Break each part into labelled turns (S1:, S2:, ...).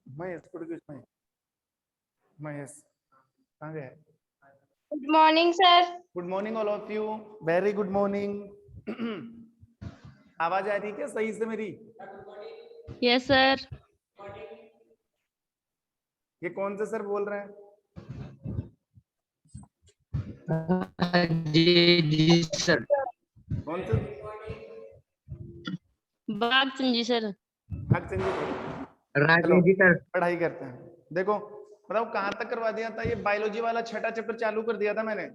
S1: महेश महेश कहाँ गए?
S2: Good morning sir.
S1: Good morning all of you, very good morning. आवाज आ रही है क्या सही से मेरी?
S2: Yes sir.
S1: ये कौन से सर बोल रहे हैं?
S3: जी सर।
S1: कौन से?
S2: बागचंद जी सर।
S1: चलो
S3: राजेश जी सर।
S1: पढ़ाई करते हैं। देखो बताओ कहाँ तक करवा दिया था? ये बायोलॉजी वाला छठा चैप्टर चालू कर दिया था मैंने,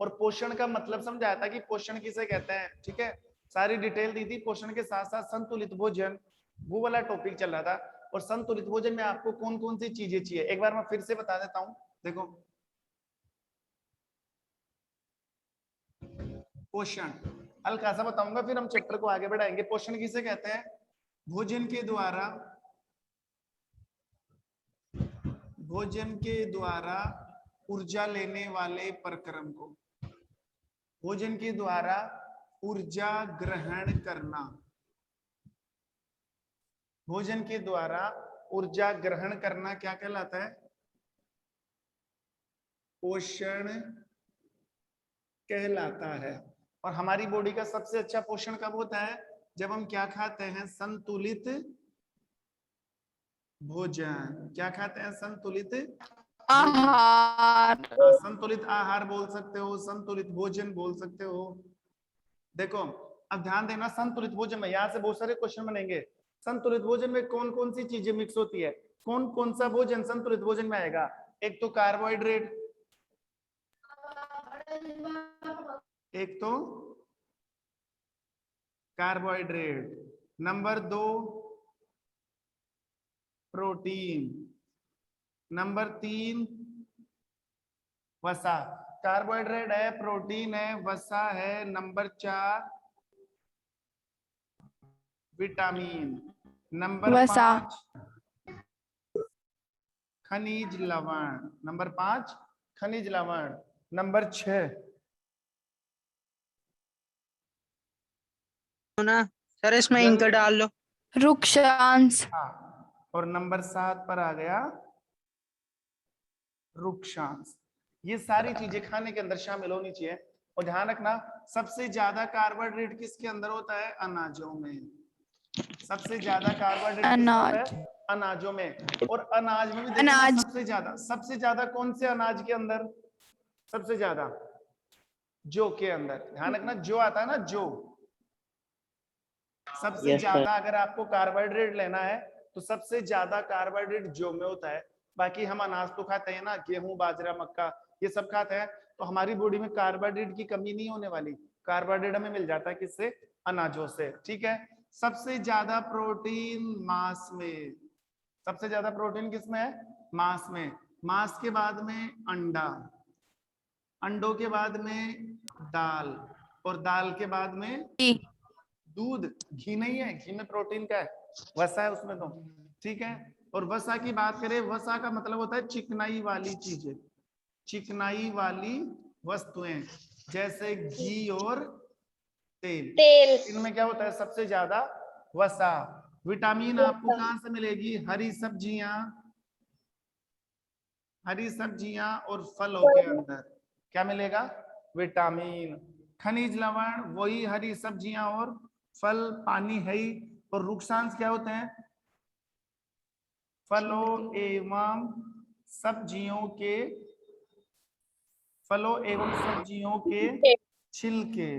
S1: और पोषण का मतलब समझाया था कि पोषण किसे कहते हैं। ठीक है, सारी डिटेल दी थी। पोषण के साथ साथ संतुलित भोजन, वो वाला टॉपिक चल रहा था। और संतुलित भोजन में आपको कौन कौन सी चीजें चाहिए, एक बार मैं फिर से बता देता हूँ। देखो, पोषण हल्का सा बताऊंगा, फिर हम चैप्टर को आगे बढ़ाएंगे। पोषण किसे कहते हैं? भोजन के द्वारा ऊर्जा लेने वाले प्रक्रम को, भोजन के द्वारा ऊर्जा ग्रहण करना, भोजन के द्वारा ऊर्जा ग्रहण करना क्या कहलाता है? पोषण कहलाता है। और हमारी बॉडी का सबसे अच्छा पोषण कब होता है? जब हम क्या खाते हैं? संतुलित भोजन। क्या खाते हैं? संतुलित
S2: आहार।
S1: संतुलित आहार बोल सकते हो, संतुलित भोजन बोल सकते हो। देखो अब ध्यान देना, संतुलित भोजन में यहाँ से बहुत सारे क्वेश्चन बनेंगे। संतुलित भोजन में कौन कौन सी चीजें मिक्स होती है? कौन कौन सा भोजन संतुलित भोजन में आएगा? एक तो कार्बोहाइड्रेट, एक तो कार्बोहाइड्रेट, नंबर 2 प्रोटीन, नंबर 3 वसा। कार्बोहाइड्रेट है, प्रोटीन है, वसा है, नंबर 4 विटामिन, नंबर 5 खनिज लवण, नंबर 5 खनिज लवण, नंबर 6
S3: ना सर इसमें इंक डाल लो।
S2: रुक्षांश।
S1: हाँ, और नंबर 7 पर आ गया रुक्षांश। ये सारी चीजें खाने के अंदर शामिल होनी चाहिए। और ध्यान रखना, सबसे ज्यादा कार्बोहाइड्रेट किसके अंदर होता है? अनाजों में। सबसे ज्यादा कार्बोहाइड्रेट किसमें होता है? अनाजों में। और अनाज में भी देखना, सबसे ज्यादा कौन से अनाज के अंदर? सबसे ज्यादा जौ के अंदर। ध्यान रखना, जो आता है ना, जो सबसे ज्यादा अगर आपको कार्बोहाइड्रेट लेना है तो सबसे ज्यादा कार्बोहाइड्रेट जौ में होता है। बाकी हम अनाज तो खाते हैं ना, गेहूं, बाजरा, मक्का, ये सब खाते हैं, तो हमारी बॉडी में कार्बोहाइड्रेट की कमी नहीं होने वाली। कार्बोहाइड्रेट हमें मिल जाता है किससे? अनाजों से। ठीक है, सबसे ज्यादा प्रोटीन मांस में। सबसे ज्यादा प्रोटीन किसमें है? मांस में। मांस के बाद में अंडा, अंडों के बाद में दाल, और दाल के बाद में दूध। घी नहीं है, घी में प्रोटीन का है, वसा है उसमें तो। ठीक है, और वसा की बात करें, वसा का मतलब होता है चिकनाई वाली चीजें, चिकनाई वाली वस्तुएं, जैसे घी और तेल। इनमें क्या होता है? सबसे ज्यादा वसा। विटामिन आपको कहां से मिलेगी? हरी सब्जियां, हरी सब्जियां और फलों के अंदर क्या मिलेगा? विटामिन। खनिज लवण वही हरी सब्जियां और फल, पानी है ही। और रुक्षांश क्या होते हैं? फलों एवं सब्जियों के, फलों एवं सब्जियों के छिलके।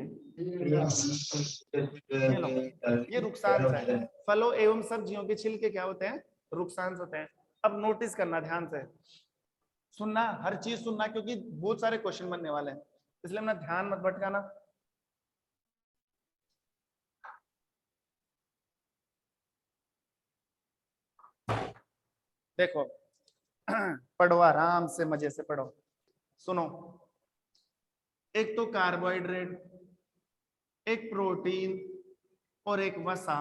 S1: ये रुक्षांश है। फलों एवं सब्जियों के छिलके क्या होते हैं? रुक्षांश होते हैं। अब नोटिस करना, ध्यान से सुनना, हर चीज सुनना, क्योंकि बहुत सारे क्वेश्चन बनने वाले हैं, इसलिए अपना ध्यान मत भटकाना। देखो पढ़ो, आराम से मजे से पढ़ो। सुनो, एक तो कार्बोहाइड्रेट, एक प्रोटीन और एक वसा।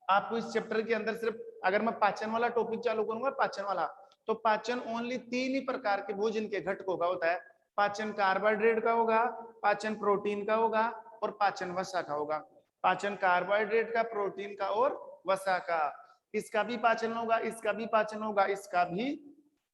S1: आपको इस चैप्टर के अंदर सिर्फ, अगर मैं पाचन वाला टॉपिक चालू करूंगा, पाचन वाला, तो पाचन ओनली 3 ही प्रकार के भोजन के घटकों का होता है। पाचन कार्बोहाइड्रेट का होगा, पाचन प्रोटीन का होगा, और पाचन वसा का होगा। पाचन कार्बोहाइड्रेट का, प्रोटीन का और वसा का। इसका भी पाचन होगा, इसका भी पाचन होगा, इसका भी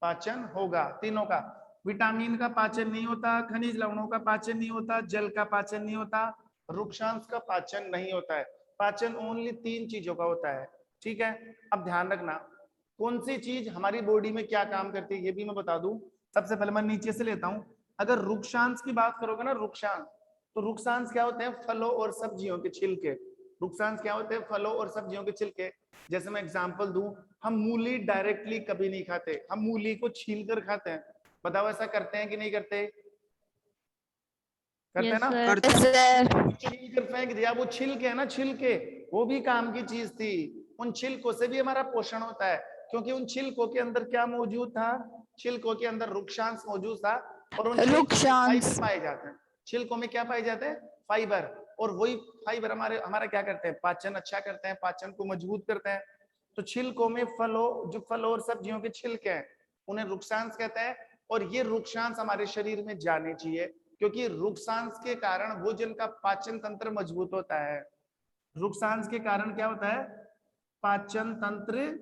S1: पाचन होगा, तीनों का। विटामिन का पाचन नहीं होता, खनिज लवणों का पाचन नहीं होता, जल का पाचन नहीं होता, रुक्षांश का पाचन नहीं होता है। पाचन ओनली 3 चीजों का होता है, ठीक है। अब ध्यान रखना कौन सी चीज हमारी बॉडी में क्या काम करती है ये भी मैं बता दूं। सबसे पहले मैं नीचे से लेता हूं। अगर रुक्षांश की बात करोगे ना, रुक्षांश, तो रुक्षांश क्या होते हैं? फलों और सब्जियों के छिलके। रुक्षांश क्या होते हैं? फलों और सब्जियों के छिलके। जैसे मैं एग्जांपल दूं, हम मूली डायरेक्टली कभी नहीं खाते, हम मूली को छील कर खाते हैं। बताओ ऐसा करते हैं कि नहीं करते? करते हैं
S2: यस
S1: ना?
S2: सर।
S3: करते
S2: यस सर।
S1: छील कर फेंक दिया, वो छिलके है ना, छिलके, वो भी काम की चीज थी। उन छिलकों से भी हमारा पोषण होता है, क्योंकि उन छिलकों के अंदर क्या मौजूद था? छिलकों के अंदर रुक्षांश मौजूद था, और उन छिलकों में
S2: रुक्षांश।
S1: फाइबर पाए जाते हैं। छिलकों में क्या पाए जाते हैं? फाइबर। और वही फाइबर हमारा क्या करते हैं? पाचन अच्छा करते हैं, पाचन को मजबूत करते हैं। तो छिलकों में जो फलों और सब्जियों के छिलके हैं उन्हें रुक्षांश कहते हैं। और ये रुक्षांश हमारे शरीर में जाने चाहिए, क्योंकि रुक्षांश के कारण भोजन का पाचन तंत्र मजबूत होता है। रुक्षांश के कारण क्या होता है? पाचन तंत्र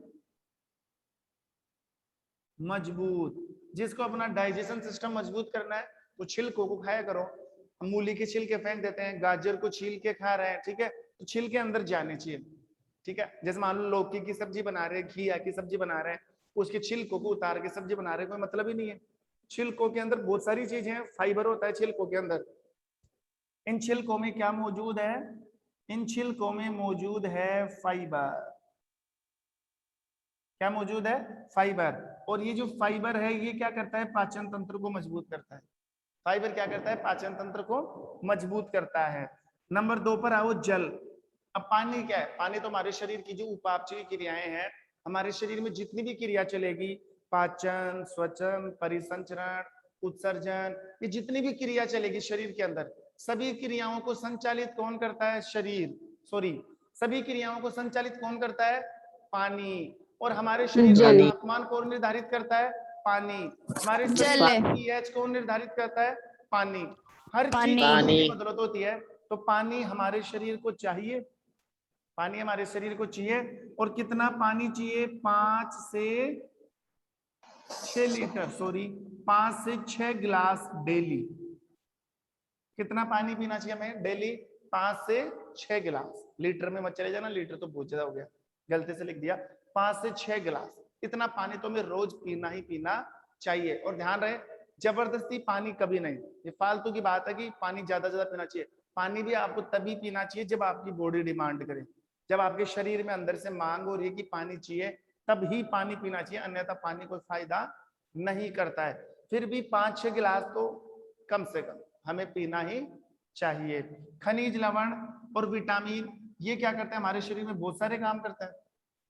S1: मजबूत। जिसको अपना डाइजेशन सिस्टम मजबूत करना है वो छिलकों को खाया करो। हम मूली के छिलके फेंक देते हैं, गाजर को छील के खा रहे हैं, ठीक है, तो छिलके अंदर जाने चाहिए, ठीक है। जैसे मान लो लौकी की सब्जी बना रहे हैं, घिया की सब्जी बना रहे हैं, उसके छिलकों को उतार के सब्जी बना रहे हैं, कोई मतलब ही नहीं है। छिलकों के अंदर बहुत सारी चीजें हैं, फाइबर होता है छिलकों के अंदर। इन छिलकों में क्या मौजूद है? इन छिलकों में मौजूद है फाइबर। क्या मौजूद है? फाइबर। और ये जो फाइबर है ये क्या करता है? पाचन तंत्र को मजबूत करता है। फाइबर क्या करता है? पाचन तंत्र को मजबूत करता है। नंबर 2 पर आओ, जल। अब पानी क्या है? पानी तो हमारे शरीर की जो उपापचयी क्रियाएं हैं, हमारे शरीर में जितनी भी क्रिया चलेगी, पाचन, स्वचन, परिसंचरण, उत्सर्जन, ये जितनी भी क्रिया चलेगी शरीर के अंदर, सभी क्रियाओं को संचालित कौन करता है? सभी क्रियाओं को संचालित कौन करता है? पानी। और हमारे शरीर का
S2: जल।
S1: तापमान कौन निर्धारित करता है? पानी। हमारे शरीर
S2: जल।
S1: का pH कौन निर्धारित करता है? पानी। हर चीज
S2: पानी।
S1: की बदौलत होती है। तो पानी हमारे शरीर को चाहिए, पानी हमारे शरीर को चाहिए। और कितना पानी चाहिए? 5 से 6 लीटर, 5 से 6 गिलास डेली। कितना पानी पीना चाहिए हमें डेली? 5 से 6 गिलास। लीटर में मत चले जाना, लीटर तो बहुत ज्यादा हो गया, गलती से लिख दिया। 5 से 6 गिलास, इतना पानी तो हमें रोज पीना ही पीना चाहिए। और ध्यान रहे, जबरदस्ती पानी कभी नहीं। ये फालतू की बात है कि पानी ज्यादा पीना चाहिए। पानी भी आपको तभी पीना चाहिए जब आपकी बॉडी डिमांड करे, जब आपके शरीर में अंदर से मांग हो रही है कि पानी चाहिए, तब ही पानी पीना चाहिए, अन्यथा पानी कोई फायदा नहीं करता है। फिर भी 5-6 गिलास तो कम से कम हमें पीना ही चाहिए। खनिज लवण और विटामिन ये क्या करते हैं? हमारे शरीर में बहुत सारे काम करते हैं।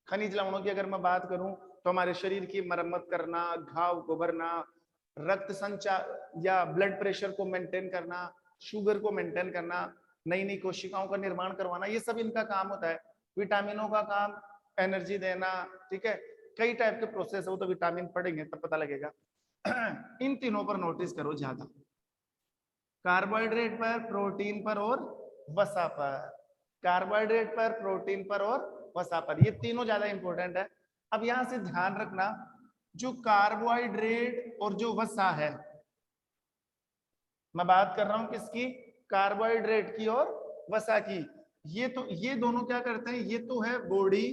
S1: खनिज लवणों की अगर मैं बात करूं तो हमारे शरीर की मरम्मत करना, घाव को भरना, रक्त संचार या ब्लड प्रेशर को मेंटेन करना, शुगर को मेंटेन करना, नई नई कोशिकाओं का निर्माण करवाना, ये सब इनका काम होता है। विटामिनों का काम एनर्जी देना, ठीक है। कई टाइप के प्रोसेस हो, तो विटामिन पढ़ेंगे तब पता लगेगा। इन तीनों पर नोटिस करो ज्यादा, कार्बोहाइड्रेट पर, प्रोटीन पर और वसा पर। कार्बोहाइड्रेट पर, प्रोटीन पर और वसा पर, ये तीनों ज्यादा इंपॉर्टेंट है। अब यहां से ध्यान रखना, जो कार्बोहाइड्रेट और जो वसा है, मैं बात कर रहा हूं किसकी? कार्बोहाइड्रेट की और वसा की। ये दोनों क्या करते हैं? ये तो है बॉडी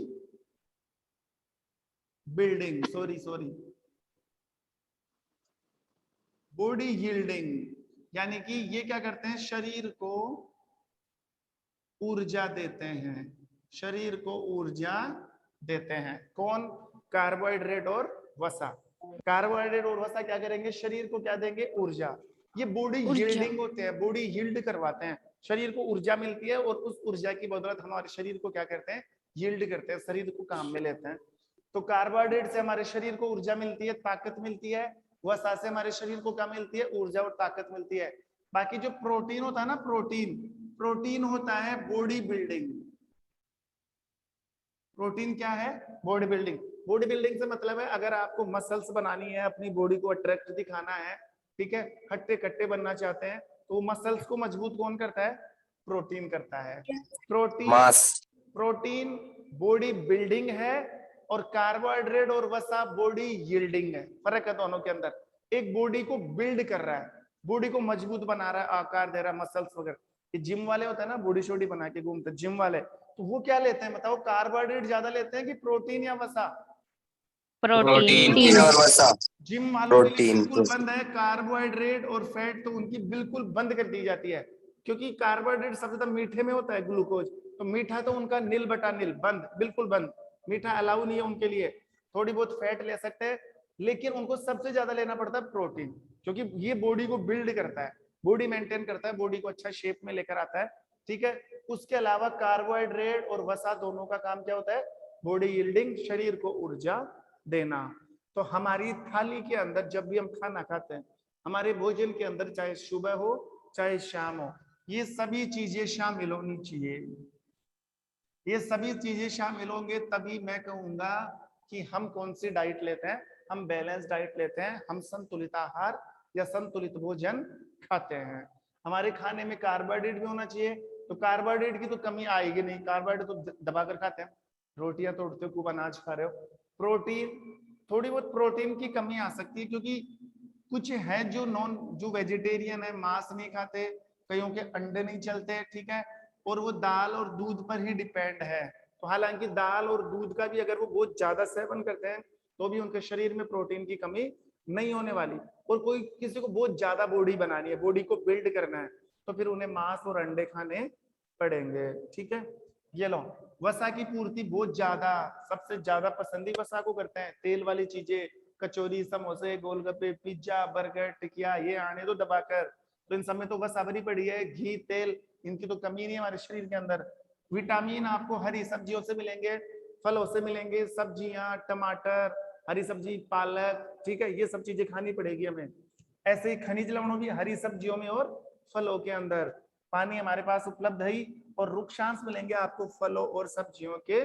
S1: बिल्डिंग, बॉडी यील्डिंग, यानी कि ये क्या करते हैं? शरीर को ऊर्जा देते हैं, शरीर को ऊर्जा देते हैं। कौन? कार्बोहाइड्रेट और वसा। कार्बोहाइड्रेट और वसा क्या करेंगे? शरीर को क्या देंगे? ऊर्जा। ये बॉडी यील्डिंग होते हैं, बॉडी यील्ड करवाते हैं, शरीर को ऊर्जा मिलती है, और उस ऊर्जा की बदौलत हमारे शरीर को क्या करते हैं? यील्ड करते हैं, शरीर को काम में लेते हैं। तो कार्बोहाइड्रेट से हमारे शरीर को ऊर्जा मिलती है, ताकत मिलती है। वसा से हमारे शरीर को क्या मिलती है? ऊर्जा और ताकत मिलती है। बाकी जो प्रोटीन होता है ना, प्रोटीन होता है बॉडी बिल्डिंग। प्रोटीन क्या है? Body building. बॉडी बिल्डिंग से मतलब है, अगर आपको मसल्स बनानी है, अपनी बॉडी को अट्रैक्ट दिखाना है, ठीक है, हट्टे कट्टे बनना चाहते हैं, तो मसल्स को मजबूत कौन करता है? प्रोटीन करता है। प्रोटीन बॉडी बिल्डिंग है, और कार्बोहाइड्रेट और वसा बॉडी यील्डिंग है। फर्क है दोनों के अंदर। एक बॉडी को बिल्ड कर रहा है, बॉडी को मजबूत बना रहा है, आकार दे रहा है, मसल्स वगैरह। ये जिम वाले होते हैं ना, बॉडी शोडी बना के घूमते जिम वाले, तो वो क्या लेते हैं बताओ? कार्बोहाइड्रेट ज्यादा लेते हैं कि प्रोटीन या वसा?
S2: प्रोटीन।
S4: और वसा।
S1: जिम वालों के लिए
S4: प्रोटीन।
S1: बिल्कुल बंद है। कार्बोहाइड्रेट और फैट तो उनकी बिल्कुल बंद कर दी जाती है, क्योंकि कार्बोहाइड्रेट सबसे ज्यादा मीठे में होता है, ग्लूकोज। तो मीठा तो उनका नील बटा नील, बंद, बिल्कुल बंद। मीठा अलाउ नहीं है उनके लिए। थोड़ी बहुत फैट ले सकते हैं, लेकिन उनको सबसे ज्यादा लेना पड़ता है प्रोटीन, क्योंकि ये बॉडी को बिल्ड करता है, बॉडी मेंटेन करता है, बॉडी को अच्छा शेप में लेकर आता है। ठीक है। उसके अलावा कार्बोहाइड्रेट और वसा दोनों का काम क्या होता है? बॉडी यील्डिंग, शरीर को ऊर्जा देना। तो हमारी थाली के अंदर जब भी हम खाना खाते हैं, हमारे भोजन के अंदर चाहे सुबह हो चाहे शाम हो, ये सभी चीजें शामिल होनी चाहिए। ये सभी चीजें शामिल होंगे तभी मैं कहूंगा कि हम कौन सी डाइट लेते हैं, हम बैलेंस डाइट लेते हैं, हम संतुलित आहार या संतुलित भोजन खाते हैं। हमारे खाने में कार्बोहाइड्रेट भी होना चाहिए, तो कार्बोहाइड्रेट की तो कमी आएगी नहीं, कार्बोहाइड्रेट तो दबाकर खाते हैं, रोटियां तोड़ते हो, खूब अनाज खा रहे हो। प्रोटीन, थोड़ी बहुत प्रोटीन की कमी आ सकती है, क्योंकि कुछ है जो वेजिटेरियन है, मांस नहीं खाते, कईयों के अंडे नहीं चलते, ठीक है, और वो दाल और दूध पर ही डिपेंड है। तो हालांकि दाल और दूध का भी अगर वो बहुत ज्यादा सेवन करते हैं तो भी उनके शरीर में प्रोटीन की कमी नहीं होने वाली। और कोई किसी को बहुत ज्यादा बॉडी बनानी है, बॉडी को बिल्ड करना है, तो फिर उन्हें मांस और अंडे खाने पड़ेंगे। ठीक है। ये लो, वसा की पूर्ति बहुत ज्यादा, सबसे ज्यादा पसंदी वसा को करते हैं। तेल वाली चीजें, कचौरी, समोसे, गोलगप्पे, पिज्जा, बर्गर, टिकिया, ये आने दो दबाकर, तो इन सब में तो वसा भरी पड़ी है। घी, तेल, इनकी तो कमी नहीं है हमारे शरीर के अंदर। विटामिन आपको हरी सब्जियों से मिलेंगे, फलों से मिलेंगे, सब्जियां, टमाटर, हरी सब्जी, पालक, ठीक है, ये सब चीजें खानी पड़ेगी हमें। ऐसे ही खनिज लवणों भी हरी सब्जियों में और फलों के अंदर। पानी हमारे पास उपलब्ध है, और रुक्षांश मिलेंगे आपको फलों और सब्जियों के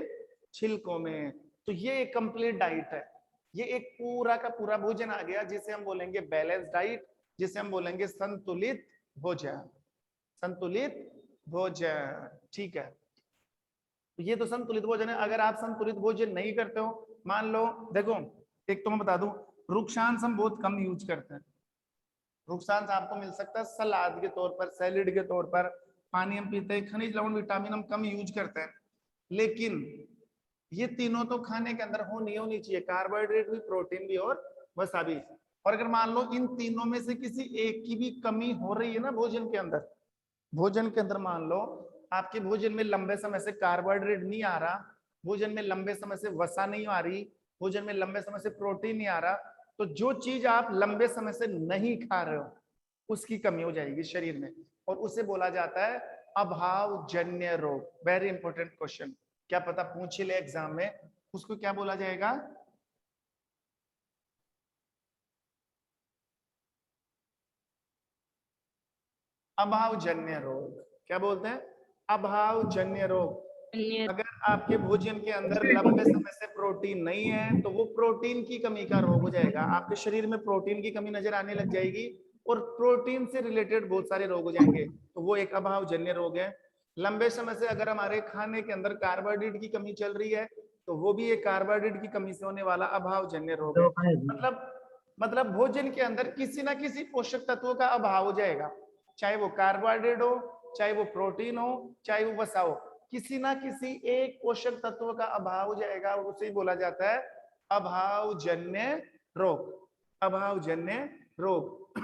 S1: छिलकों में। तो ये एक कंप्लीट डाइट है, ये एक पूरा का पूरा भोजन आ गया, जिसे हम बोलेंगे बैलेंस डाइट, जिसे हम बोलेंगे संतुलित भोजन। संतुलित भोजन, ठीक है। तो ये तो संतुलित भोजन है। अगर आप संतुलित भोजन नहीं करते हो, मान लो, देखो एक तो मैं बता दूं, रुक्षांश हम बहुत कम यूज करते हैं। रुक्षांश आपको मिल सकता है सलाद के तौर पर, सैलेड के तौर पर, पानी हम पीते हैं, खनिज लवण विटामिन हम कम यूज करते हैं। लेकिन ये तीनों तो खाने के अंदर होनी चाहिए, कार्बोहाइड्रेट भी, प्रोटीन भी और वसा भी। और अगर मान लो इन तीनों में से किसी एक की भी कमी हो रही है ना भोजन के अंदर, भोजन के अंदर मान लो आपके भोजन में लंबे समय से कार्बोहाइड्रेट नहीं आ रहा, भोजन में लंबे समय से वसा नहीं आ रही, भोजन में लंबे समय से प्रोटीन नहीं आ रहा, तो जो चीज आप लंबे समय से नहीं खा रहे हो उसकी कमी हो जाएगी शरीर में, और उसे बोला जाता है अभावजन्य रोग। वेरी इंपॉर्टेंट क्वेश्चन, क्या पता पूछ ले एग्जाम में, उसको क्या बोला जाएगा? अभावजन्य रोग। क्या बोलते हैं? अभावजन्य रोग। अगर आपके भोजन के अंदर लंबे समय से प्रोटीन नहीं है, तो वो प्रोटीन की कमी का रोग हो जाएगा। आपके शरीर में प्रोटीन की कमी नजर आने लग जाएगी, और प्रोटीन से रिलेटेड बहुत सारे रोग हो जाएंगे, तो वो एक अभावजन्य रोग है। लंबे समय से अगर हमारे खाने के अंदर कार्बोहाइड्रेट की कमी चल रही है, तो वो भी एक कार्बोहाइड्रेट की कमी से होने वाला अभावजन्य रोग है। मतलब भोजन के अंदर किसी ना किसी पोषक तत्वों का अभाव हो जाएगा, चाहे वो कार्बोहाइड्रेट हो, चाहे वो प्रोटीन हो, चाहे वो वसा हो, किसी ना किसी एक पोषक तत्व का अभाव हो जाएगा, उसे बोला जाता है अभावजन्य रोग। अभावजन्य रोग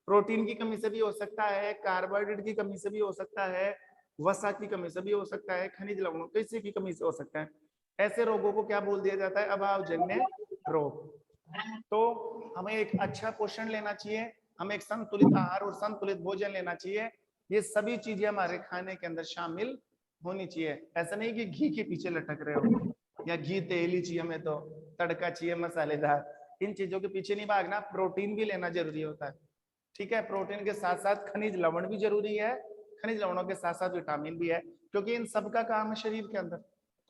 S1: प्रोटीन की कमी से भी हो सकता है, कार्बोहाइड्रेट की कमी से भी हो सकता है, वसा की कमी से भी हो सकता है, खनिज लवणों किसी की कमी से हो सकता है। ऐसे रोगों को क्या बोल दिया जाता है? अभावजन्य रोग। तो हमें एक अच्छा पोषण लेना चाहिए, हमें एक संतुलित आहार और संतुलित भोजन लेना चाहिए। ये सभी चीजें हमारे खाने के अंदर शामिल होनी चाहिए। ऐसा नहीं कि घी के पीछे लटक रहे हो, या घी तेल ही चाहिए, हमें तो तड़का चाहिए मसालेदार, इन चीजों के पीछे नहीं भागना। प्रोटीन भी लेना जरूरी होता है, ठीक है। प्रोटीन के साथ साथ खनिज लवण भी जरूरी है, खनिज लवणों के साथ साथ विटामिन भी है, क्योंकि इन सबका काम है शरीर के अंदर।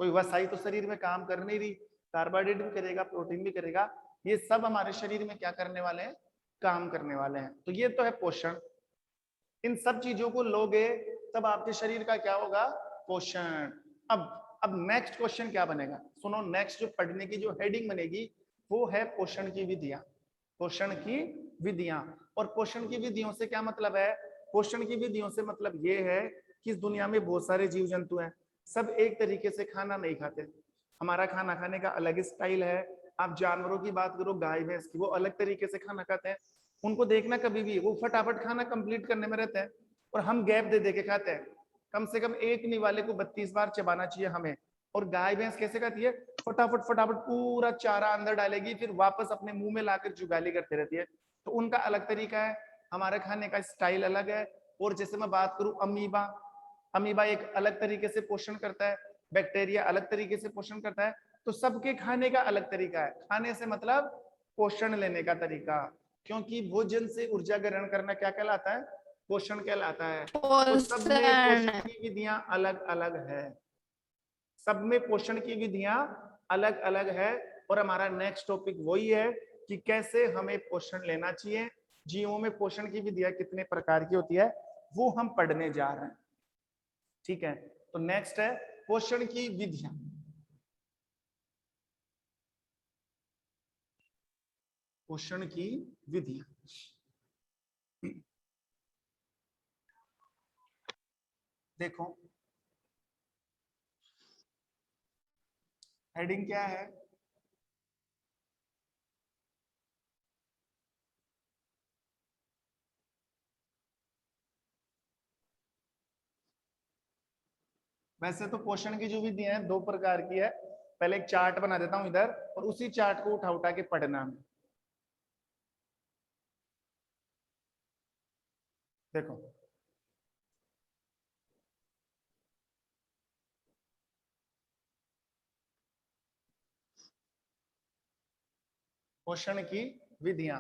S1: कोई वसाई तो शरीर में काम कर नहीं रही, कार्बोहाइड्रेट भी करेगा, प्रोटीन भी करेगा, ये सब हमारे शरीर में क्या करने वाले हैं? काम करने वाले हैं। तो ये तो है पोषण। इन सब चीजों को लोगे तब आपके शरीर का क्या होगा? पोषण। अब अब नेक्स्ट क्वेश्चन क्या बनेगा, सुनो, नेक्स्ट जो पढ़ने की जो हेडिंग बनेगी वो है पोषण की विधियां। पोषण की विधियां, और पोषण की विधियों से क्या मतलब है? पोषण की विधियों से मतलब ये है कि इस दुनिया में बहुत सारे जीव जंतु हैं, सब एक तरीके से खाना नहीं खाते। हमारा खाना खाने का अलग स्टाइल है। आप जानवरों की बात करो, गाय भैंस की, वो अलग तरीके से खाना खाते हैं। उनको देखना कभी भी, वो फटाफट खाना कंप्लीट करने में रहते हैं, और हम गैप दे दे के खाते हैं। कम से कम एक निवाले को 32 बार चबाना चाहिए हमें। और गाय भैंस कैसे खाती है? फटाफट फटाफट पूरा चारा अंदर डालेगी, फिर वापस अपने मुंह में लाकर जुगाली करती रहती है। तो उनका अलग तरीका है, हमारे खाने का स्टाइल अलग है। और जैसे मैं बात करूं अमीबा, अमीबा एक अलग तरीके से पोषण करता है, बैक्टीरिया अलग तरीके से पोषण करता है। तो सबके खाने का अलग तरीका है। खाने से मतलब पोषण लेने का तरीका, क्योंकि भोजन से ऊर्जा ग्रहण करना क्या कहलाता है? पोषण कहलाता है। तो सब में
S2: पोषण।
S1: पोषण की विधियां अलग अलग है, सब में पोषण की विधियां अलग अलग है। और हमारा नेक्स्ट टॉपिक वही है कि कैसे हमें पोषण लेना चाहिए, जीवों में पोषण की विधियां कितने प्रकार की होती है, वो हम पढ़ने जा रहे हैं। ठीक है, तो नेक्स्ट है पोषण की विधियां। पोषण की विधियां, देखो हेडिंग क्या है? वैसे तो पोषण की जो विधियां हैं 2 प्रकार की है। पहले एक चार्ट बना देता हूं इधर, और उसी चार्ट को उठा उठा के पढ़ना है। देखो, पोषण की विधियां,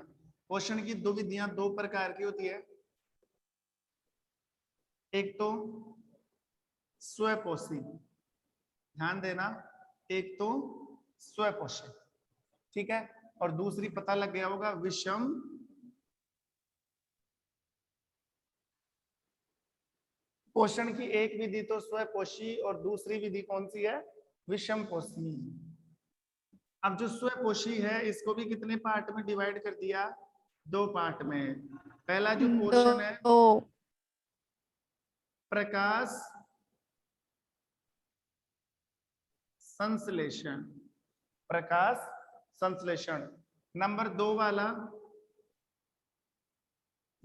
S1: पोषण की 2 विधियां 2 प्रकार की होती है। एक तो स्वपोषी, ध्यान देना, एक तो स्वपोषी, ठीक है, और दूसरी पता लग गया होगा विषम पोषण की। एक विधि तो स्वपोषी और दूसरी विधि कौन सी है? विषम पोषी। अब जो स्वपोषी है इसको भी कितने पार्ट में डिवाइड कर दिया? 2 पार्ट में। पहला जो पोषण है
S2: दो।
S1: प्रकाश संश्लेषण, प्रकाश संश्लेषण। नंबर 2 वाला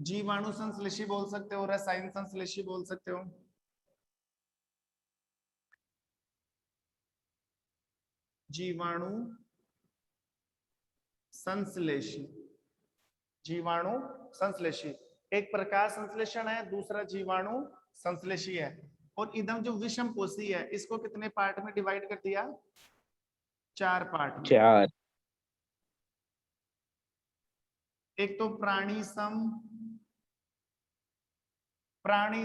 S1: जीवाणु संश्लेषी बोल सकते हो, रसायन संश्लेषी बोल सकते हो। जीवाणु संश्लेषी, जीवाणु संश्लेषी। एक प्रकाश संश्लेषण है, दूसरा जीवाणु संश्लेषी है। और इधम जो विषम पोषी है इसको कितने पार्ट में डिवाइड कर दिया? 4 पार्ट में।
S3: 4।
S1: एक तो प्राणी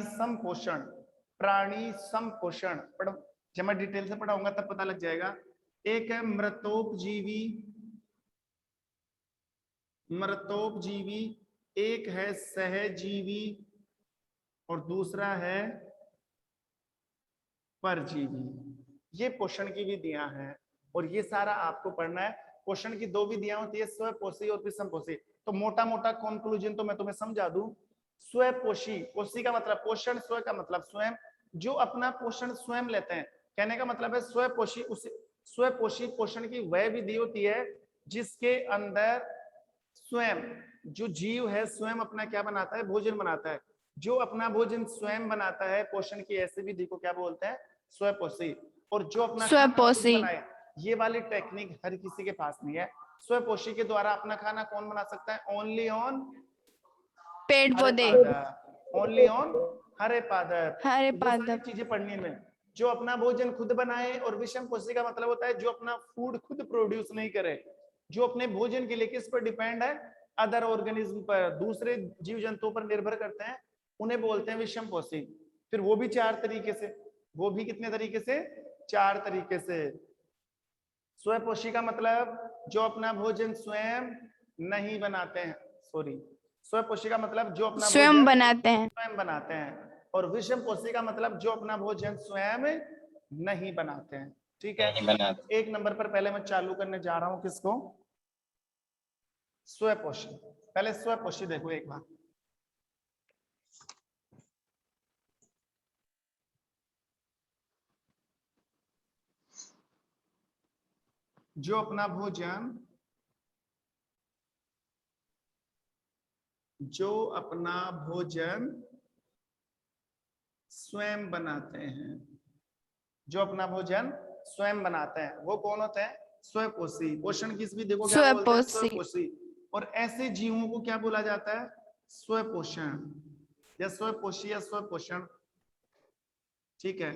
S1: सम पोषण, प्राणी सम पोषण जब मैं डिटेल से पढ़ाऊंगा तब पता लग जाएगा। एक है मृतोपजीवी, एक है सहजीवी, और दूसरा है परजीवी। ये पोषण की विधियां हैं, और ये सारा आपको पढ़ना है। पोषण की 2 विधियां होती है, स्वपोषी और विषमपोषी। तो मोटा मोटा कंक्लूजन तो मैं तुम्हें समझा दूं। स्वपोषी, पोषी का मतलब पोषण, स्व का मतलब स्वयं, जो अपना पोषण स्वयं लेते हैं। कहने का मतलब है स्वपोषी, उस स्वपोषी पोषण की वह विधि होती है जिसके अंदर स्वयं जो जीव है स्वयं अपना क्या बनाता है? भोजन बनाता है। जो अपना भोजन स्वयं बनाता है, पोषण की ऐसी विधि को क्या बोलते हैं? स्वपोषी। और जो अपना खाना खुद
S2: स्वपोषी।
S1: बनाए, ये वाली टेक्निक हर किसी के पास नहीं है। स्वपोषी के द्वारा अपना खाना कौन बना सकता है? ओनली ऑन
S2: पेड़ पौधे।
S1: ओनली ऑन हरे पादप।
S2: हरे
S1: वो सारी
S2: पादप।
S1: चीजें पढ़नी में, जो अपना भोजन खुद बनाए। और विषम पोषी का मतलब होता है जो अपना फूड खुद प्रोड्यूस नहीं करे, जो अपने भोजन के लिए किस पर डिपेंड है? अदर ऑर्गेनिज्म पर, दूसरे जीव जंतुओं पर निर्भर करते हैं, उन्हें बोलते हैं विषम पोषी। फिर वो भी 4 तरीके से, वो भी कितने तरीके से? 4 तरीके से। स्वपोषी का मतलब जो अपना भोजन स्वयं नहीं बनाते हैं, सॉरी, स्वपोषी का मतलब जो अपना
S2: स्वयं
S1: भोजन
S2: बनाते हैं।
S1: स्वयं बनाते हैं। और विषम पोषी का मतलब जो अपना भोजन स्वयं नहीं बनाते हैं। ठीक है,
S4: नहीं बनाते।
S1: एक नंबर पर पहले मैं चालू करने जा रहा हूं किसको, स्वपोषी। पहले स्वपोषी देखो एक बार, जो अपना भोजन स्वयं बनाते हैं, जो अपना भोजन स्वयं बनाते हैं वो कौन होते हैं, स्वपोषी। पोषण किस भी देखो क्या बोलते हैं,
S2: स्वपोषी।
S1: स्वपोषी। और ऐसे जीवों को क्या बोला जाता है, स्वपोषण या स्वपोषी या स्वपोषण। ठीक है,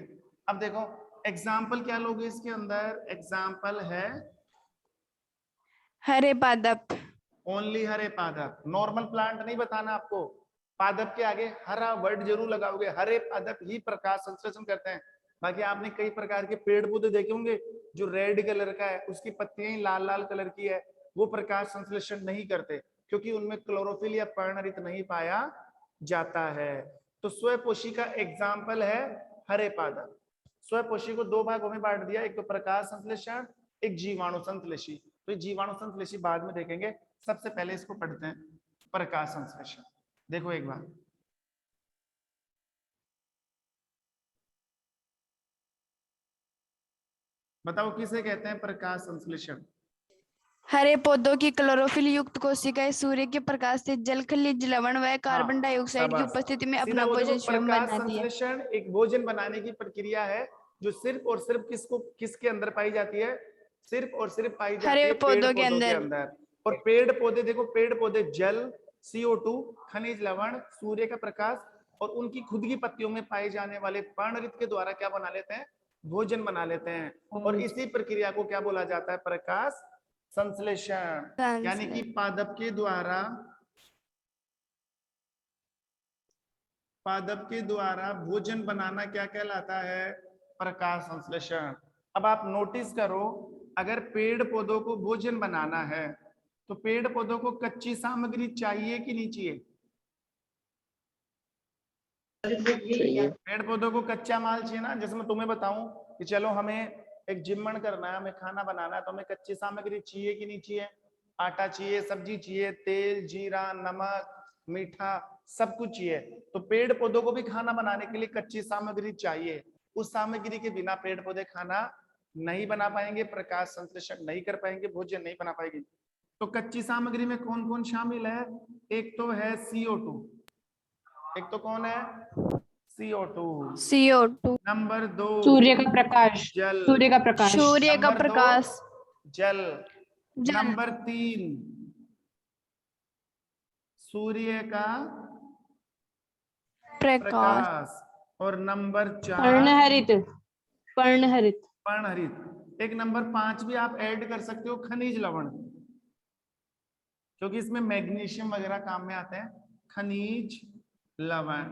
S1: अब देखो एग्जाम्पल क्या लोगे इसके अंदर, एग्जाम्पल है
S2: हरे पादप।
S1: ओनली हरे पादप, नॉर्मल प्लांट नहीं बताना आपको, पादप के आगे हरा वर्ड जरूर लगाओगे, हरे पादप ही प्रकाश संश्लेषण करते हैं। बाकी आपने कई प्रकार के पेड़ पौधे देखे होंगे जो रेड कलर का है, उसकी पत्तियां ही लाल लाल कलर की है, वो प्रकाश संश्लेषण नहीं करते क्योंकि उनमें क्लोरोफिल या पर्णरित नहीं पाया जाता है। तो स्वपोषी का एग्जाम्पल है हरे पादप। स्वपोषी को दो भागों में बांट दिया, एक तो प्रकाश संश्लेषण, एक जीवाणु संश्लेषी। तो ये जीवाणु संश्लेषी बाद में देखेंगे, सबसे पहले इसको पढ़ते हैं, प्रकाश संश्लेषण। देखो एक बार, बताओ किसे कहते हैं प्रकाश संश्लेषण।
S2: हरे पौधों की क्लोरोफिल युक्त कोशिकाएं सूर्य के प्रकाश से जल, खनिज, लवण व कार्बन डाइऑक्साइड की
S1: शाबाश।
S2: उपस्थिति में
S1: सीधा
S2: अपना
S1: वो देखो,
S2: भोजन स्वयं
S1: प्रकाश
S2: बनाती है।
S1: संश्लेषण एक भोजन बनाने की प्रक्रिया है जो सिर्फ और सिर्फ किसके अंदर पाई जाती है, सिर्फ और सिर्फ पाई जाती
S2: हरे
S1: है पेड़
S2: पौधों के
S1: पौधों के
S2: अंदर।
S1: अंदर। और पेड़ पौधे देखो, पेड़ पौधे जल, CO2, खनिज लवण, सूर्य का प्रकाश और उनकी खुद की पत्तियों में पाए जाने वाले पर्णरित के द्वारा क्या बना लेते हैं, भोजन बना लेते हैं। और इसी प्रक्रिया को क्या बोला जाता है, प्रकाश संश्लेषण। यानी कि पादप के द्वारा भोजन बनाना क्या कहलाता है, प्रकाश संश्लेषण। अब आप नोटिस करो, अगर पेड़ पौधों को भोजन बनाना है तो पेड़ पौधों को कच्ची सामग्री चाहिए कि नहीं चाहिए, पेड़ पौधों को कच्चा माल चाहिए ना। जैसे मैं तुम्हें बताऊं कि चलो हमें एक जिम्मन करना है, हमें खाना बनाना है, तो हमें कच्ची सामग्री चाहिए कि नहीं चाहिए, आटा चाहिए, सब्जी चाहिए, तेल, जीरा, नमक, मीठा, सब कुछ चाहिए। तो पेड़ पौधों को भी खाना बनाने के लिए कच्ची सामग्री चाहिए। उस सामग्री के बिना पेड़ पौधे खाना नहीं बना पाएंगे, प्रकाश संश्लेषण नहीं कर पाएंगे, भोजन नहीं बना पाएंगे। तो कच्ची सामग्री में कौन कौन शामिल है, एक तो है CO2, एक तो कौन है, CO2। नंबर 2
S5: सूर्य का प्रकाश।
S1: जल,
S5: सूर्य का प्रकाश।
S2: सूर्य का
S1: नंबर 2
S2: प्रकाश।
S1: जल।
S2: जल।
S1: नंबर 3 सूर्य का प्रकाश। और नंबर 4
S5: पर्णहरित। पर्णहरित।
S1: पर्णहरित। एक नंबर 5 भी आप ऐड कर सकते हो, खनिज लवण, क्योंकि इसमें मैग्नीशियम वगैरह काम में आते हैं, खनिज लवण।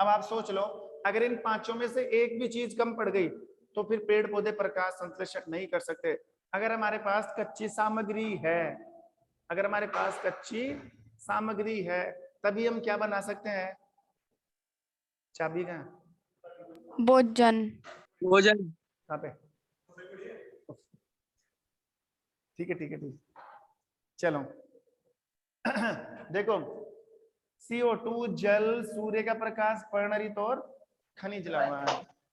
S1: अब आप सोच लो, अगर इन पांचों में से एक भी चीज कम पड़ गई तो फिर पेड़ पौधे प्रकाश संश्लेषण नहीं कर सकते। अगर हमारे पास कच्ची सामग्री है, अगर हमारे पास कच्ची सामग्री है तभी हम क्या बना सकते हैं, चाबी का
S2: भोजन।
S3: भोजन।
S1: कहाँ पे, ठीक है ठीक है ठीक, चलो देखो CO2, जल, सूर्य का प्रकाश, पर्णरित और खनिज लवण,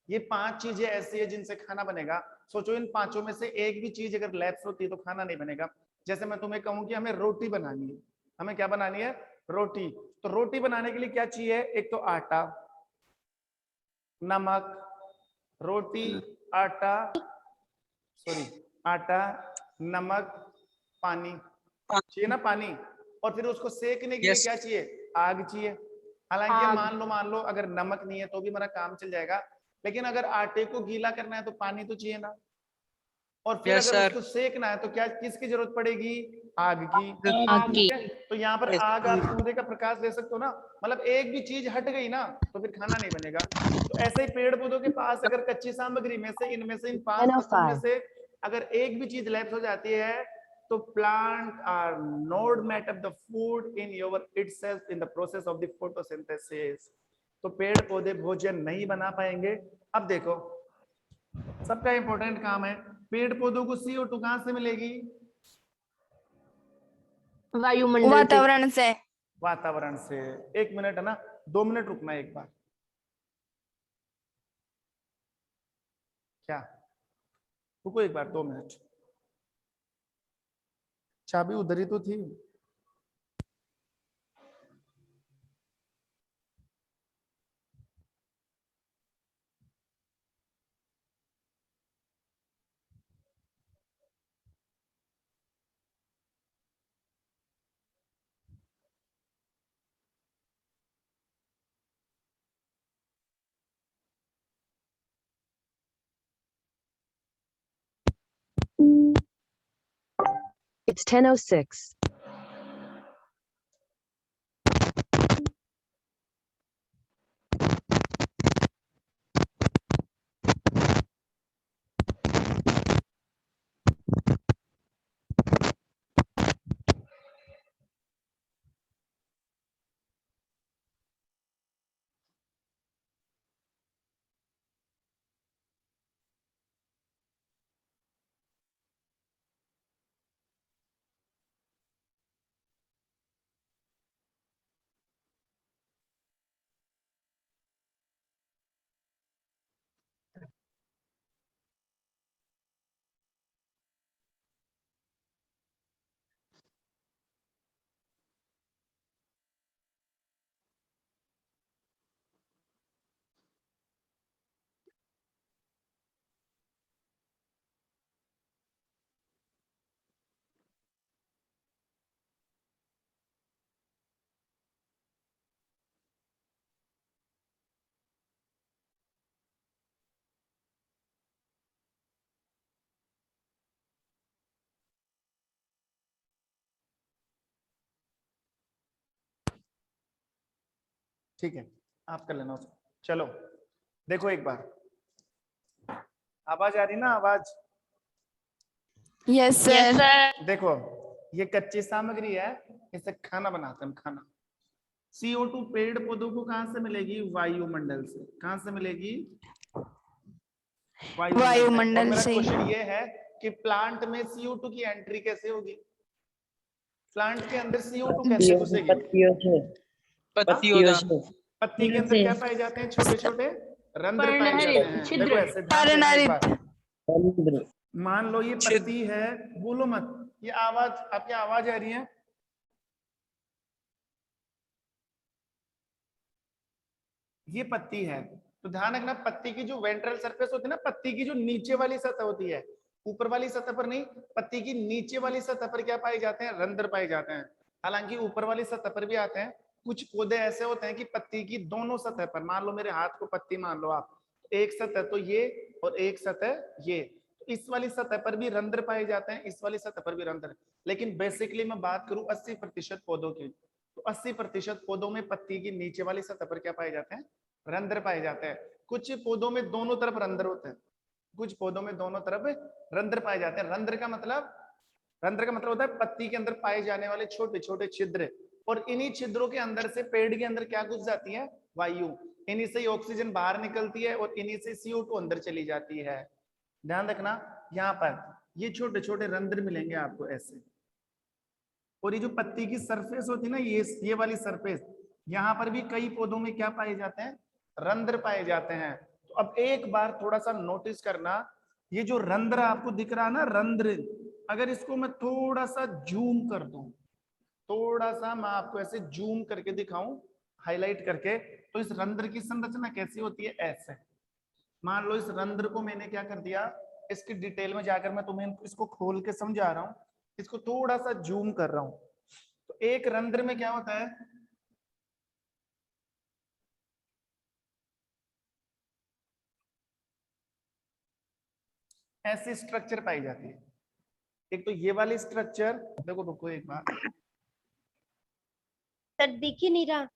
S1: ये 5 चीजें ऐसी है जिनसे खाना बनेगा। सोचो इन पांचों में से एक भी चीज अगर लैप्स होती है तो खाना नहीं बनेगा। जैसे मैं तुम्हें कहूं कि हमें रोटी बनानी है, हमें क्या बनानी है, रोटी। तो रोटी बनाने के लिए क्या चाहिए, एक तो आटा, नमक, रोटी, आटा, आटा, नमक, पानी चाहिए ना, पानी। और फिर उसको सेकने के लिए
S3: Yes.
S1: क्या चाहिए, आग चाहिए। हालांकि मान लो अगर नमक नहीं है तो भी हमारा काम चल जाएगा, लेकिन अगर आटे को गीला करना है तो पानी तो चाहिए ना। और फिर
S3: Yes,
S1: अगर
S3: sir.
S1: उसको सेकना है तो क्या, किसकी जरूरत पड़ेगी, आग की।
S5: आग की।
S1: ठीक है? तो यहाँ पर
S3: Yes.
S1: आग, आप सूर्य का प्रकाश दे सकते हो ना, मतलब एक भी चीज हट गई ना तो फिर खाना नहीं बनेगा। तो ऐसे ही पेड़ पौधों के पास अगर कच्ची सामग्री में से, इनमें से, इन 5 तत्वों में से अगर एक भी चीज लैप्स हो जाती है तो plant are not made up the food in your itself in the process of the photosynthesis। तो पेड़ पौधे भोजन नहीं बना पाएंगे। अब देखो सबका इंपॉर्टेंट काम है। पेड़ पौधों को CO2 कहां से मिलेगी?
S5: वायुमंडल से।
S2: वातावरण से।
S1: वातावरण से। 1 मिनट है ना, 2 मिनट रुकना एक बार। क्या रुको एक बार, 2 मिनट। चाबी उधर ही तो थी।
S4: It's 10:06.
S1: ठीक है, आप कर लेना उसको। चलो देखो एक बार, आवाज आ रही ना? आवाज?
S2: Yes
S5: yes
S2: sir.
S5: सर।
S1: देखो, ये कच्ची सामग्री है, इससे खाना बनाते हैं हम, खाना। CO2 पेड़ पौधों को कहां से मिलेगी? वायुमंडल से। कहां से मिलेगी? वायुमंडल से। और
S2: वायुमंडल
S1: मेरा
S2: से।
S1: क्वेश्चन ये है कि प्लांट में CO2 की एंट्री कैसे होगी? प्लांट के अंदर CO2 कैसे घुसेगी?
S3: पत्तियों से। पत्तियों से।
S1: पत्ती के अंदर क्या पाए जाते हैं? छोटे छोटे रंध्र पाए जाते
S5: पर्णहरित
S1: हैं।
S5: छिद्र।
S1: देखो ऐसे ध्यान देना एक बार।
S3: समुद्र।
S1: मान लो ये पत्ती है, बोलो मत, ये आवाज, आपकी आवाज आ रही है? ये पत्ती है, तो ध्यान रखना, पत्ती की जो वेंट्रल सरफेस होती है ना, पत्ती की जो नीचे वाली सतह होती है, ऊपर वाली सतह पर नहीं, पत्ती की नीचे वाली सतह पर क्या पाए जाते हैं? रंध्र पाए जाते हैं। हालांकि ऊपर वाली सतह पर भी आते हैं। कुछ पौधे ऐसे होते हैं कि पत्ती की दोनों सतह पर, मान लो मेरे हाथ को पत्ती मान लो आप, एक सतह तो ये और एक सतह ये, इस वाली सतह पर भी रंध्र पाए जाते हैं, इस वाली सतह पर भी रंध्र। लेकिन बेसिकली मैं बात करूं 80% पौधों की, तो 80% पौधों में पत्ती की नीचे वाली सतह पर क्या पाए जाते हैं? रंध्र पाए जाते हैं। कुछ पौधों में दोनों तरफ रंध्र होते हैं, कुछ पौधों में दोनों तरफ रंध्र पाए जाते हैं। रंध्र का मतलब होता है पत्ती के अंदर पाए जाने वाले छोटे छोटे छिद्र, और इन्हीं छिद्रों के अंदर से पेड़ के अंदर क्या घुस जाती है? वायु। इन्हीं से ऑक्सीजन बाहर निकलती है और इन्हीं से CO2 अंदर चली जाती है। ध्यान रखना, यहाँ पर ये छोटे छोटे रंध्र मिलेंगे आपको ऐसे, और ये जो पत्ती की सरफेस होती है ना, ये वाली सरफेस, यहाँ पर भी कई पौधों में क्या पाए जाते हैं? रंध्र पाए जाते हैं। तो अब एक बार थोड़ा सा नोटिस करना, ये जो रंध्र आपको दिख रहा है ना, रंध्र, अगर इसको मैं थोड़ा सा जूम कर दूं, थोड़ा सा मैं आपको ऐसे जूम करके दिखाऊं, हाईलाइट करके, तो इस रंध्र की संरचना कैसी होती है? ऐसे। मान लो इस रंध्र को मैंने क्या कर दिया, इसकी डिटेल में जाकर मैं तुम्हें इसको खोल के समझा रहा हूं, इसको थोड़ा सा जूम कर रहा हूं। तो एक रंध्र में क्या होता है? ऐसी स्ट्रक्चर पाई जाती है। एक तो ये वाली स्ट्रक्चर, देखो रुको एक बार,
S6: सर दिख ही नहीं रहा।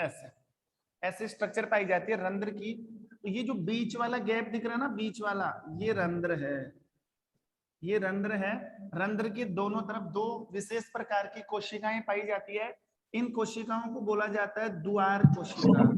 S1: ऐसे ऐसे स्ट्रक्चर पाई जाती है रंध्र की। तो ये जो बीच वाला गैप दिख रहा है ना, बीच वाला, ये रंध्र है। ये रंध्र है। रंध्र के दोनों तरफ दो विशेष प्रकार की कोशिकाएं पाई जाती है। इन कोशिकाओं को बोला जाता है द्वार कोशिका।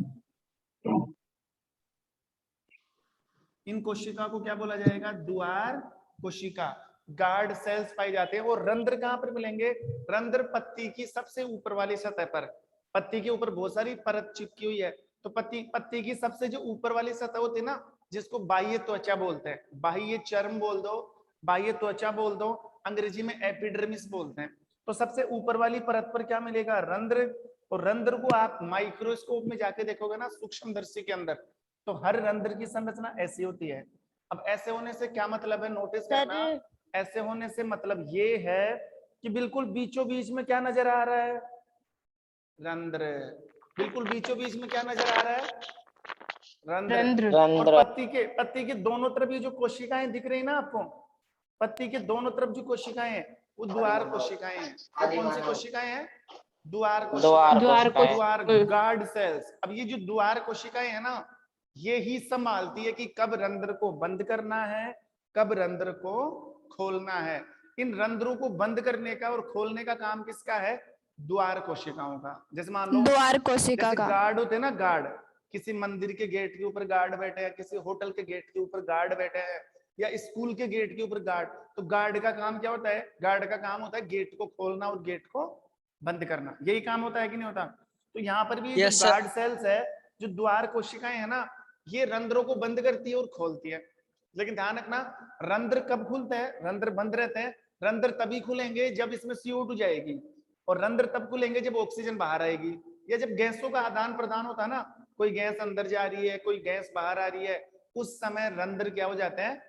S1: इन कोशिका को क्या बोला जाएगा? द्वार कोशिका। गार्ड सेल्स पाई जाते हैं। और रंध्र कहां पर मिलेंगे? रंध्र पत्ती की सबसे ऊपर वाली सतह पर। पत्ती के ऊपर बहुत सारी परत चिपकी हुई है, तो पत्ती की सबसे जो ऊपर वाली सतह होती है ना, जिसको बाह्य त्वचा बोलते हैं, बाह्य चर्म बोल दो, बाह्य त्वचा बोल दो, अंग्रेजी में एपिडर्मिस बोलते हैं। तो सबसे ऊपर वाली परत पर क्या मिलेगा? रंध्र। और रंध्र को आप माइक्रोस्कोप में जाके देखोगे ना, सूक्ष्मदर्शी के अंदर, तो हर रंध्र की संरचना ऐसी होती है। अब ऐसे होने से क्या मतलब है? नोटिस करना, ऐसे होने से मतलब ये है कि बिल्कुल बीचों बीच में क्या नजर आ रहा है? रंध्र। बिल्कुल बीचों बीच में क्या नजर आ रहा है? रंध्र।
S5: रंध्र।
S1: और पत्ती के दोनों तरफ ये जो कोशिकाएं दिख रही है ना आपको, पत्ती के दोनों तरफ जो कोशिकाएं हैं वो द्वार कोशिकाएं हैं। वो कौन सी कोशिकाएं हैं? द्वार कोशिकाएं। द्वार गार्ड सेल्स। अब ये जो द्वार कोशिकाएं है ना, ये ही संभालती है कि कब रंध्र को बंद करना है, कब रंध्र को खोलना है। इन रंध्रों को बंद करने का और खोलने का काम किसका है? द्वार कोशिकाओं का। जैसे मान लो
S2: द्वार कोशिका का।
S1: गार्ड होते हैं ना, गार्ड, किसी मंदिर के गेट के ऊपर गार्ड बैठे हैं, किसी होटल के गेट के ऊपर गार्ड बैठे हैं, या स्कूल के गेट के ऊपर गार्ड। तो गार्ड का काम क्या होता है? गार्ड का काम होता है गेट को खोलना और गेट को बंद करना। यही काम होता है कि नहीं होता? तो यहाँ पर भी
S3: Yes,
S1: जो गार्ड सेल्स है, जो द्वार कोशिकाएं है ना, ये रंध्रों को बंद करती है और खोलती है। लेकिन ध्यान रखना, रंध्र कब खुलते हैं? रंध्र बंद रहते हैं। रंध्र तभी खुलेंगे जब इसमें CO2 जाएगी, और रंध्र तब खुलेंगे जब ऑक्सीजन बाहर आएगी, या जब गैसों का आदान प्रदान होता है ना, कोई गैस अंदर जा रही है, कोई गैस बाहर आ रही है, उस समय रंध्र क्या हो जाते हैं?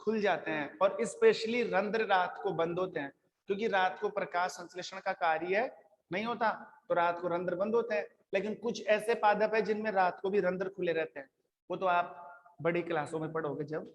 S1: खुल जाते हैं। और स्पेशली रंध्र रात को बंद होते हैं, क्योंकि रात को प्रकाश संश्लेषण का कार्य नहीं होता, तो रात को रंध्र बंद होते हैं। लेकिन कुछ ऐसे पादप है जिनमें रात को भी रंध्र खुले रहते हैं, वो तो आप बड़ी क्लासों में पढ़ोगे जब